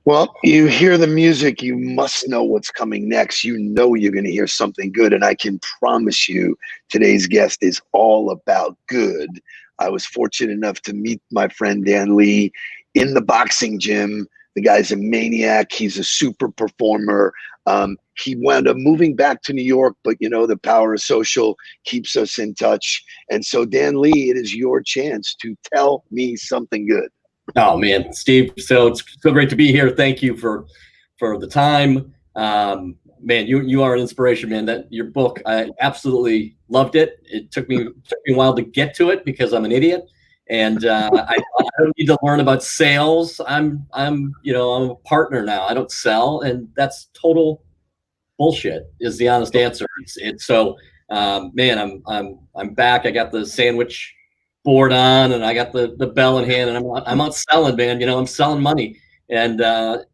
Well, you hear the music, you must know what's coming next. You know you're going to hear something good. And I can promise you today's guest is all about good. I was fortunate enough to meet my friend Dan Lee in the boxing gym. The guy's a maniac. He's a super performer. He wound up moving back to New York, but you know, the power of social keeps us in touch. And so, Dan Lee, it is your chance to tell me something good. Oh man, Steve, so it's so great to be here. Thank you for the time. Man, you are an inspiration, man. That your book, I absolutely loved it. It took me a while to get to it because I'm an idiot, and I don't need to learn about sales. I'm a partner now. I don't sell, and that's total bullshit. Is the honest answer. It's so man, I'm back. I got the sandwich board on, and I got the bell in hand, and I'm out selling, man. I'm selling money, and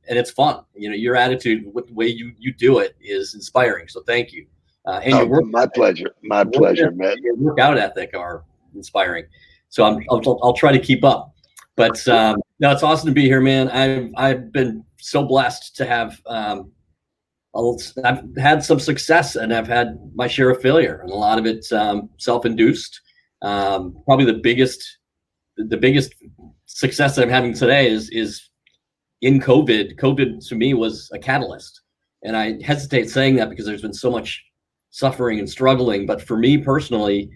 it's fun. Your attitude with the way you do it is inspiring. So thank you. And your work, my pleasure, man. your workout ethic are inspiring. So I'll try to keep up. But no, it's awesome to be here, man. I've been so blessed to have. I've had some success, and I've had my share of failure, and a lot of it self-induced. Probably the biggest success that I'm having today is in COVID. COVID to me was a catalyst, and I hesitate saying that because there's been so much suffering and struggling. But for me personally,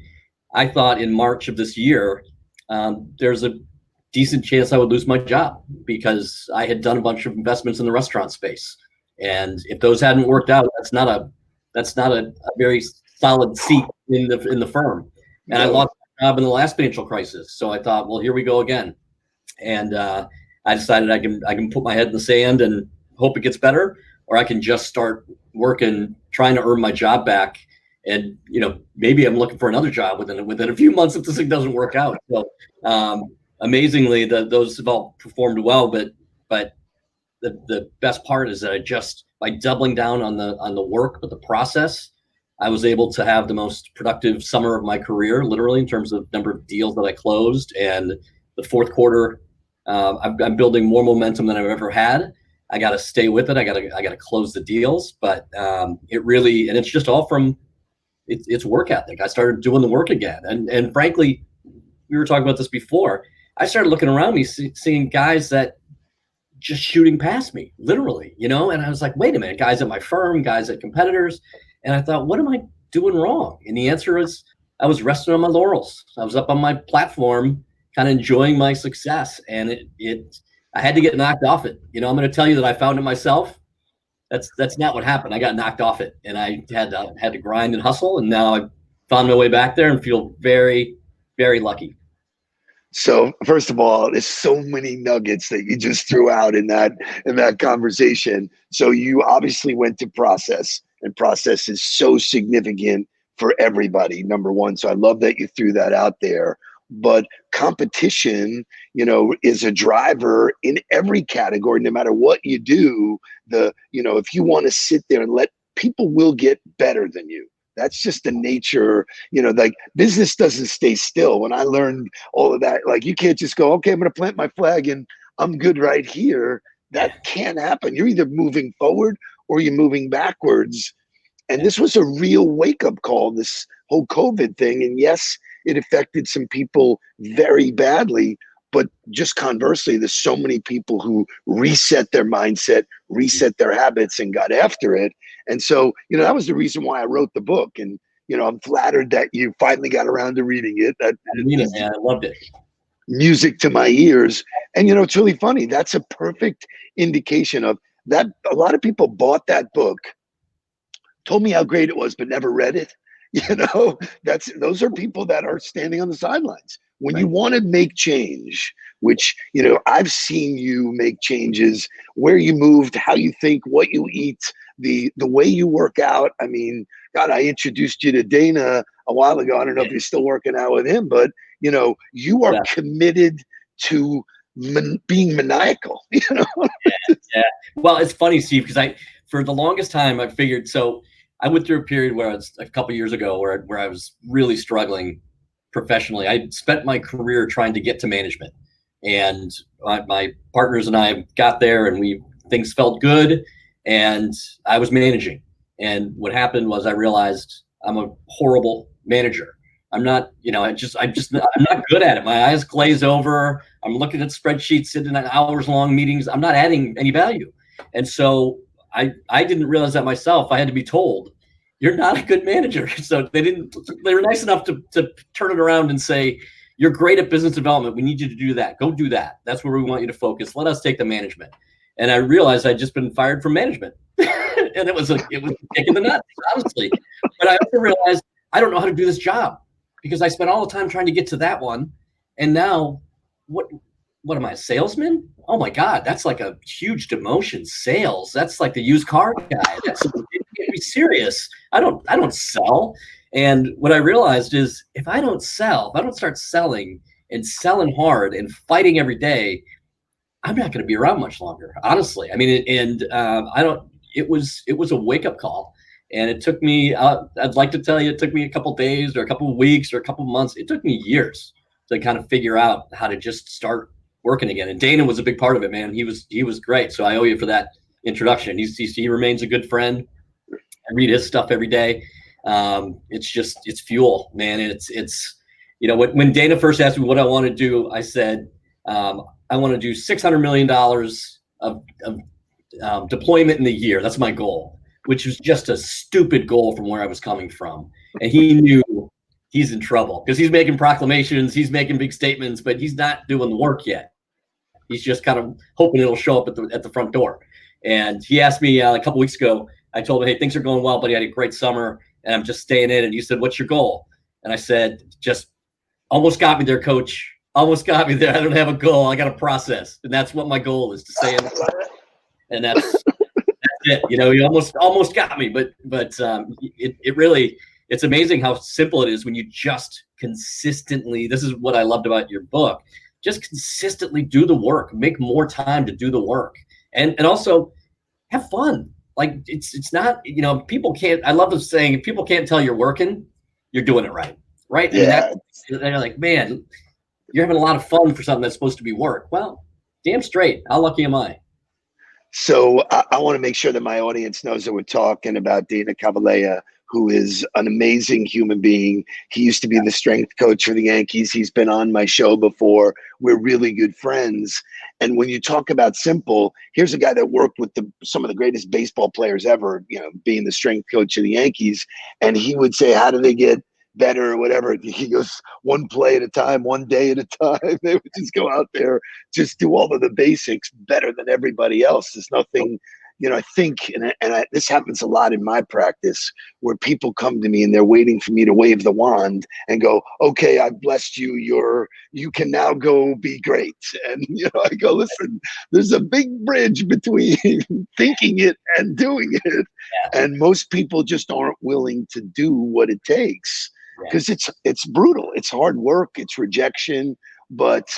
I thought in March of this year, there's a decent chance I would lose my job because I had done a bunch of investments in the restaurant space. And if those hadn't worked out, that's not a very solid seat in the firm. And I lost my job in the last financial crisis. So I thought, well, here we go again. And I decided I can put my head in the sand and hope it gets better, or I can just start working, trying to earn my job back. And maybe I'm looking for another job within a few months if this thing doesn't work out. So amazingly, those have all performed well, but the best part is that I just, by doubling down on the work, but the process, I was able to have the most productive summer of my career, literally, in terms of number of deals that I closed. And the fourth quarter, I'm building more momentum than I've ever had. I got to stay with it. I got to close the deals, but it really, and it's just all from it's work ethic. I started doing the work again, and frankly, we were talking about this before. I started looking around me, seeing guys that just shooting past me, literally, and I was like, wait a minute, guys at my firm, guys at competitors. And I thought, what am I doing wrong? And the answer is I was resting on my laurels. I was up on my platform, kind of enjoying my success. And I had to get knocked off it. I'm going to tell you that I found it myself. That's not what happened. I got knocked off it, and I had to grind and hustle. And now I've found my way back there and feel very, very lucky. So first of all, there's so many nuggets that you just threw out in that conversation. So you obviously went to process, and process is so significant for everybody, number one. So I love that you threw that out there. But competition, is a driver in every category, no matter what you do. If you want to sit there and people will get better than you. That's just the nature, like business doesn't stay still. When I learned all of that, like you can't just go, okay, I'm going to plant my flag and I'm good right here. That can't happen. You're either moving forward or you're moving backwards. And this was a real wake-up call, this whole COVID thing. And yes, it affected some people very badly. But just conversely, there's so many people who reset their mindset, reset their habits, and got after it. And so, that was the reason why I wrote the book. And, I'm flattered that you finally got around to reading it. I mean it, man. I loved it. Music to my ears. And, it's really funny. That's a perfect indication of that. A lot of people bought that book, told me how great it was, but never read it. Those are people that are standing on the sidelines. When you want to make change, which, I've seen you make changes, where you moved, how you think, what you eat, the way you work out. I mean, God, I introduced you to Dana a while ago. I don't know if you're still working out with him, but, you are committed to being maniacal, Yeah. Well, it's funny, Steve, because for the longest time, I figured, so I went through a period where a couple of years ago where I was really struggling professionally. I spent my career trying to get to management, and my partners and I got there, and things felt good, and I was managing. And what happened was I realized I'm a horrible manager. I'm not, I'm not good at it. My eyes glaze over. I'm looking at spreadsheets, sitting in hours long meetings. I'm not adding any value. And so I didn't realize that myself. I had to be told, you're not a good manager. So they were nice enough to turn it around and say, you're great at business development. We need you to do that. Go do that. That's where we want you to focus. Let us take the management. And I realized I'd just been fired from management. And it was a kick in the nuts, honestly. But I also realized I don't know how to do this job because I spent all the time trying to get to that one. And now what am I, a salesman? Oh my God, that's like a huge demotion. Sales. That's like the used car guy. That's be serious. I don't sell. And what I realized is if I don't start selling and selling hard and fighting every day, I'm not going to be around much longer, honestly. I mean, it was a wake up call, and it took me, I'd like to tell you, it took me a couple days or a couple of weeks or a couple of months. It took me years to kind of figure out how to just start working again. And Dana was a big part of it, man. He was great. So I owe you for that introduction. He remains a good friend. I read his stuff every day. It's fuel, man. It's when Dana first asked me what I want to do, I said, I want to do $600 million of deployment in the year. That's my goal, which was just a stupid goal from where I was coming from. And he knew he's in trouble because he's making proclamations, he's making big statements, but he's not doing the work yet. He's just kind of hoping it'll show up at the front door. And he asked me a couple weeks ago, I told him, hey, things are going well, buddy. I had a great summer and I'm just staying in. And he said, what's your goal? And I said, just almost got me there, coach. Almost got me there. I don't have a goal. I got a process. And that's what my goal is, to stay in. And that's it. He almost got me, but it really, it's amazing how simple it is when you just consistently, this is what I loved about your book, just consistently do the work, make more time to do the work, and also have fun. Like it's not, people can't, I love the saying, if people can't tell you're working, you're doing it right. Right. Yeah. And they're like, man, you're having a lot of fun for something that's supposed to be work. Well, damn straight. How lucky am I? So I want to make sure that my audience knows that we're talking about Dana Cavalea, who is an amazing human being. He used to be the strength coach for the Yankees. He's been on my show before. We're really good friends. And when you talk about simple, here's a guy that worked with some of the greatest baseball players ever, being the strength coach of the Yankees. And he would say, how do they get better or whatever? He goes, one play at a time, one day at a time. They would just go out there, just do all of the basics better than everybody else. There's nothing, I think, this happens a lot in my practice, where people come to me and they're waiting for me to wave the wand and go, okay, I blessed you. You can now go be great. And, I go, listen, there's a big bridge between thinking it and doing it. And most people just aren't willing to do what it takes. Because it's brutal. It's hard work. It's rejection. But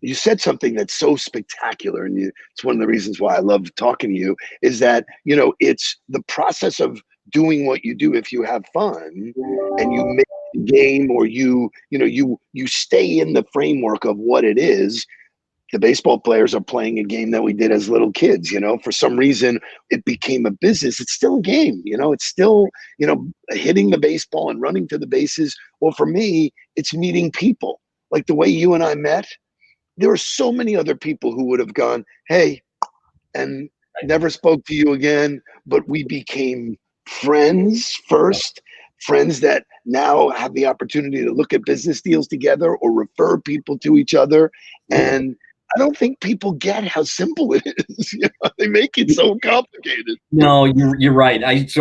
you said something that's so spectacular, and it's one of the reasons why I love talking to you, is that, it's the process of doing what you do. If you have fun and you make the game, or you stay in the framework of what it is. The baseball players are playing a game that we did as little kids. For some reason it became a business. It's still a game. It's still, hitting the baseball and running to the bases. Well, for me, it's meeting people like the way you and I met. There were so many other people who would have gone, hey, and never spoke to you again, but we became friends first, friends that now have the opportunity to look at business deals together or refer people to each other. And I don't think people get how simple it is. They make it so complicated. No, you're right. It's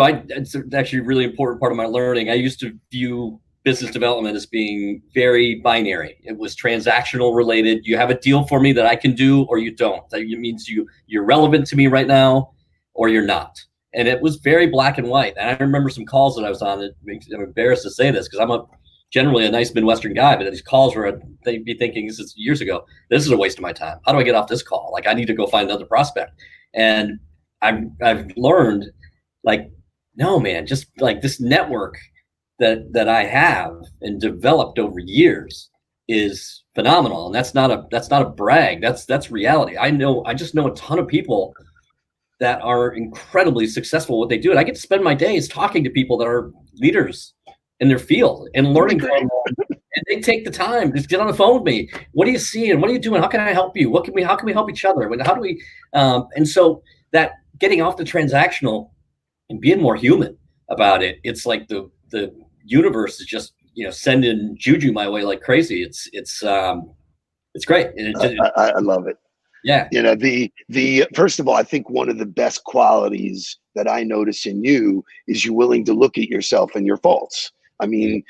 actually a really important part of my learning. I used to view business development as being very binary. It was transactional related. You have a deal for me that I can do, or you don't. That means you're relevant to me right now, or you're not. And it was very black and white. And I remember some calls that I was on. I'm embarrassed to say this because I'm generally a nice Midwestern guy, but these calls where they'd be thinking, this is years ago, this is a waste of my time. How do I get off this call? Like, I need to go find another prospect. And I've learned, like, no, man, just like this network that I have and developed over years is phenomenal. And that's not a brag. That's reality. I just know a ton of people that are incredibly successful at what they do. And I get to spend my days talking to people that are leaders in their field and learning from them. And they take the time to get on the phone with me. What are you seeing? What are you doing? How can I help you? How can we help each other? How do we, and so that getting off the transactional and being more human about it, it's like the universe is just, sending juju my way like crazy. It's great. I love it. Yeah. The first of all, I think one of the best qualities that I notice in you is you're willing to look at yourself and your faults. I mean,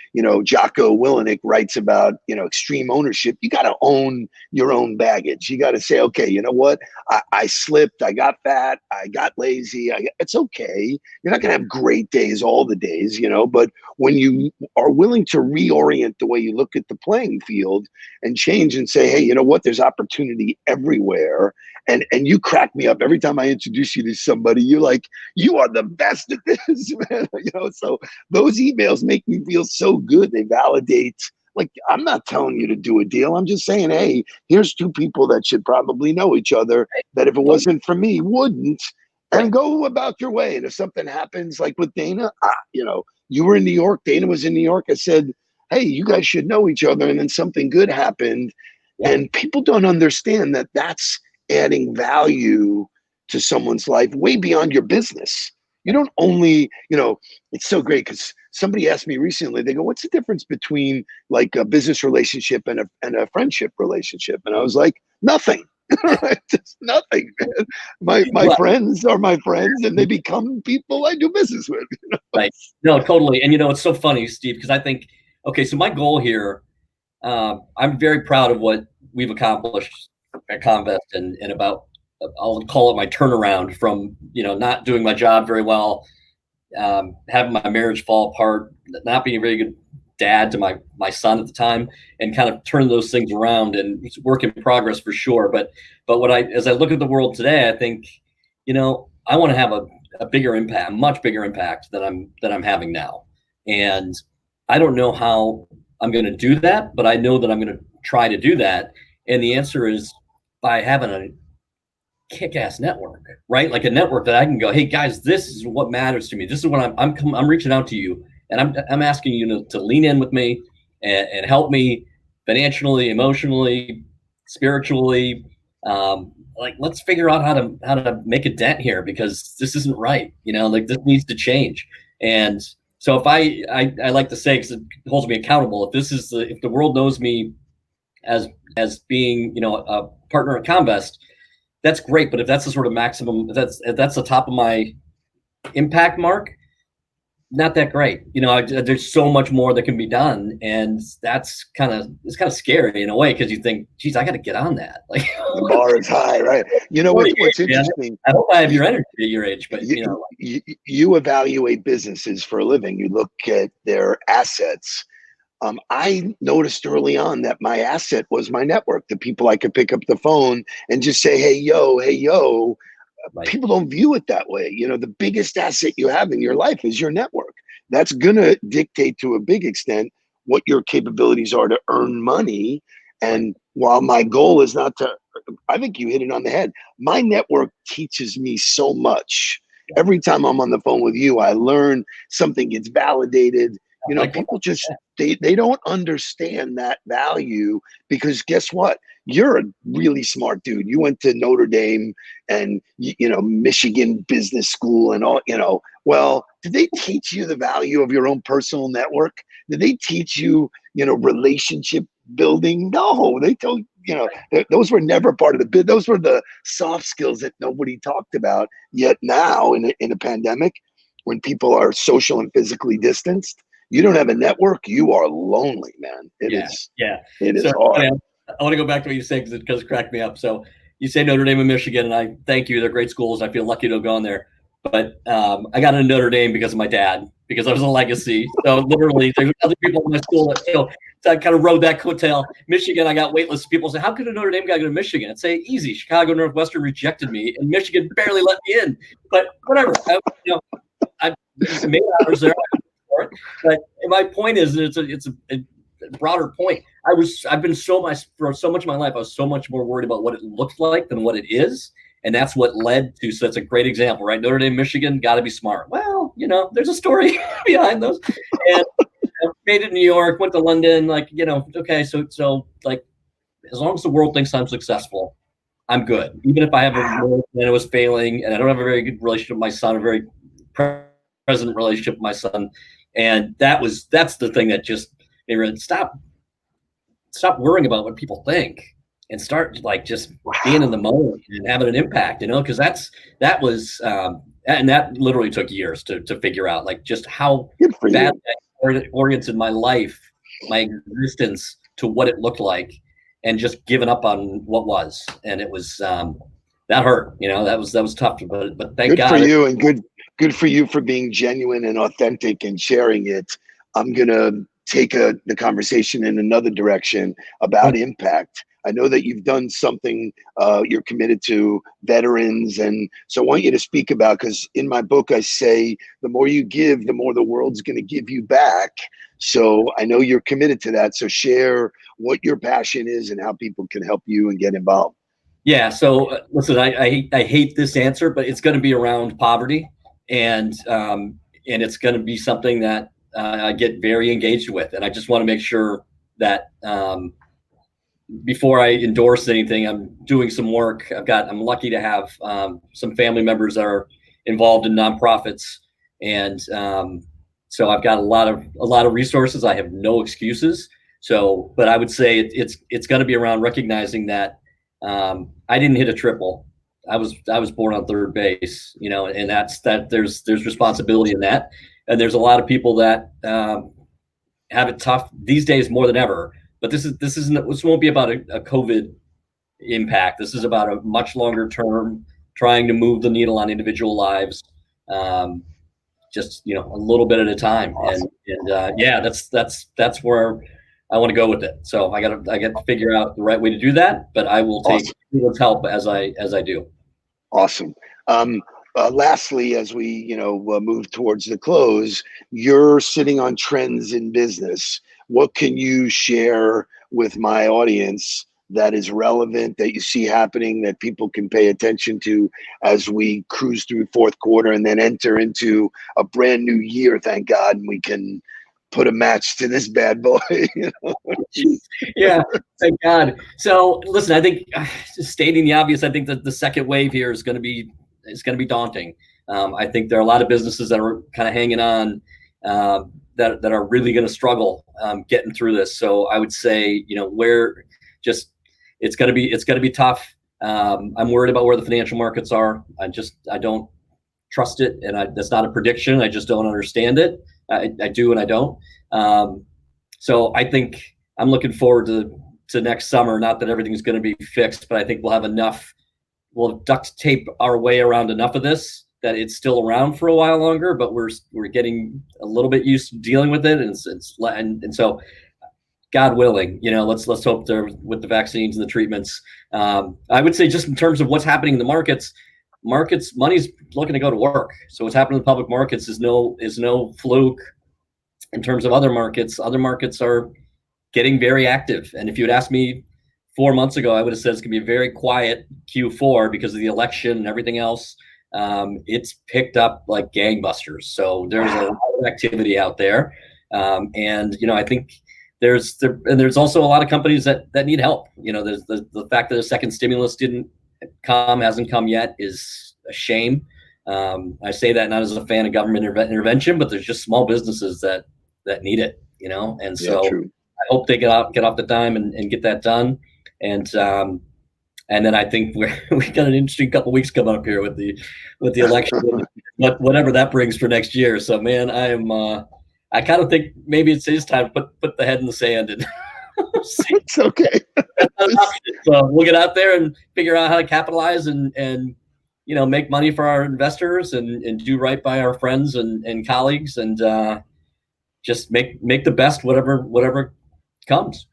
Jocko Willenick writes about, extreme ownership. You got to own your own baggage. You got to say, okay, you know what? I slipped. I got fat. I got lazy. It's okay. You're not going to have great days all the days, but when you are willing to reorient the way you look at the playing field and change and say, hey, you know what? There's opportunity everywhere. And you crack me up every time I introduce you to somebody. You're like, you are the best at this, man. So those emails make me feel so good. They validate. Like, I'm not telling you to do a deal. I'm just saying, hey, here's two people that should probably know each other, that if it wasn't for me, wouldn't. And go about your way. And if something happens, like with Dana, you were in New York, Dana was in New York. I said, hey, you guys should know each other. And then something good happened. Yeah. And people don't understand that that's adding value to someone's life way beyond your business. You don't only, it's so great because somebody asked me recently, they go, what's the difference between like a business relationship and a friendship relationship? And I was like, nothing. Just nothing. My friends are my friends and they become people I do business with. Right. No, totally. And it's so funny, Steve, because I think, okay, so my goal here, I'm very proud of what we've accomplished at Comvest and about, I'll call it my turnaround from, not doing my job very well, having my marriage fall apart, not being a very good dad to my son at the time, and kind of turn those things around. And it's work in progress for sure. But as I look at the world today, I think, I want to have a bigger impact, a much bigger impact than I'm having now. And I don't know how I'm going to do that, but I know that I'm going to try to do that. And the answer is by having a kick-ass network, right? Like a network that I can go, hey guys, this is what matters to me. This is what I'm reaching out to you, and I'm asking you to lean in with me and help me financially, emotionally, spiritually. Like, let's figure out how to make a dent here, because this isn't right. Like, this needs to change. And so if I like to say, because it holds me accountable, if the world knows me as being, a partner at Comvest, that's great. But if that's the sort of maximum, if that's the top of my impact mark, not that great. There's so much more that can be done, and it's kind of scary in a way, because you think, geez, I got to get on that. Like, the bar is high, right? What's interesting? I hope I have your energy at your age, but you evaluate businesses for a living. You look at their assets. I noticed early on that my asset was my network, the people I could pick up the phone and just say, hey, yo. Right. People don't view it that way. The biggest asset you have in your life is your network. That's going to dictate to a big extent what your capabilities are to earn money. And while my goal is not to, I think you hit it on the head. My network teaches me so much. Every time I'm on the phone with you, I learn something, gets validated. People just, they don't understand that value, because guess what? You're a really smart dude. You went to Notre Dame and, Michigan Business School and all, well, did they teach you the value of your own personal network? Did they teach you, relationship building? No, they told, those were never part of the bid. Those were the soft skills that nobody talked about. Yet now in a pandemic, when people are social and physically distanced, you don't have a network, you are lonely, man. It is hard. I want to go back to what you said, because it cracked me up. So you say Notre Dame and Michigan, and I thank you. They're great schools. I feel lucky to have gone there. But I got into Notre Dame because of my dad, because I was a legacy. So literally, there's other people in my school that, so I kind of rode that coattail. Michigan, I got waitlisted. People say, how could a Notre Dame guy go to Michigan? I'd say, easy. Chicago Northwestern rejected me, and Michigan barely let me in. But whatever. I made hours there. But my point is, it's a broader point. For so much of my life, I was so much more worried about what it looked like than what it is. And that's what led to, so that's a great example, right? Notre Dame, Michigan, got to be smart. Well, there's a story behind those. And made it in New York, went to London, like, okay, so like, as long as the world thinks I'm successful, I'm good. Even if I have a role and it was failing and I don't have a very good relationship with my son, a very present relationship with my son. And that's the thing that just stop worrying about what people think and start like just being in the moment and having an impact, because that was and that literally took years to figure out, like, just how bad that oriented my life, my existence to what it looked like, and just giving up on what was. And it was that hurt, that was tough, but thank God. Good for you, and good for you for being genuine and authentic and sharing it. I'm gonna take the conversation in another direction about impact. I know that you've done something, you're committed to veterans, and so I want you to speak about, because in my book I say the more you give, the more the world's going to give you back. So I know you're committed to that. So share what your passion is and how people can help you and get involved. Yeah. So listen, I hate this answer, but it's going to be around poverty, and it's going to be something that I get very engaged with, and I just want to make sure that before I endorse anything, I'm doing some work. I'm lucky to have some family members that are involved in nonprofits, and so I've got a lot of resources. I have no excuses. So, but I would say it's going to be around recognizing that I didn't hit a triple. I was born on third base, and there's responsibility in that, and there's a lot of people that have it tough these days more than ever. But this won't be about a COVID impact. This is about a much longer term, trying to move the needle on individual lives, just a little bit at a time. Awesome. And yeah, that's where I want to go with it. So I got to figure out the right way to do that. But I will take everyone's help as I do. Awesome. Lastly, as we move towards the close, you're sitting on trends in business. What can you share with my audience that is relevant, that you see happening, that people can pay attention to as we cruise through fourth quarter and then enter into a brand new year, thank God, and we can put a match to this bad boy. Yeah, thank God. So listen, I think just stating the obvious, I think that the second wave here is going to be daunting. I think there are a lot of businesses that are kind of hanging on, that are really going to struggle getting through this. So I would say, it's going to be tough. I'm worried about where the financial markets are. I don't trust it, and that's not a prediction. I just don't understand it. I do and I don't. So I think I'm looking forward to next summer. Not that everything's going to be fixed, but I think we'll have enough. We'll duct tape our way around enough of this that it's still around for a while longer. But we're getting a little bit used to dealing with it, and so, God willing, let's hope there with the vaccines and the treatments. I would say, just in terms of what's happening in the markets, money's looking to go to work. So what's happening in the public markets is no fluke. In terms of other markets are getting very active. And if you had asked me 4 months ago, I would have said it's going to be a very quiet Q4 because of the election and everything else. It's picked up like gangbusters. So there's a lot of activity out there. And I think there's also a lot of companies that need help. There's the fact that a second stimulus hasn't come yet is a shame. I say that not as a fan of government intervention, but there's just small businesses that need it, and so I hope they get off the dime and get that done. And then I think we got an interesting couple of weeks coming up here with the election, whatever that brings for next year. So man, I kind of think maybe it's his time to put the head in the sand and it's okay. So we'll get out there and figure out how to capitalize and make money for our investors and do right by our friends and colleagues, and just make the best whatever comes.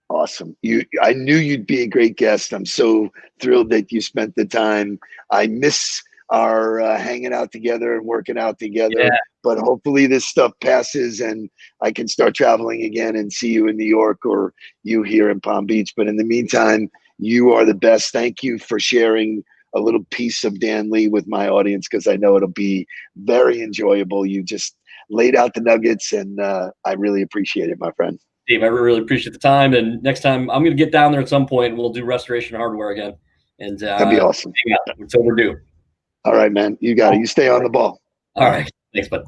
Awesome. I knew you'd be a great guest. I'm so thrilled that you spent the time. I miss our hanging out together and working out together, but hopefully this stuff passes and I can start traveling again and see you in New York or you here in Palm Beach. But in the meantime, you are the best. Thank you for sharing a little piece of Dan Lee with my audience, because I know it'll be very enjoyable. You just laid out the nuggets, and I really appreciate it, my friend. Dave, I really appreciate the time. And next time I'm going to get down there at some point, and we'll do restoration hardware again. And that'd be awesome. It's overdue. All right, man. You got it. You stay on the ball. All right. Thanks, bud.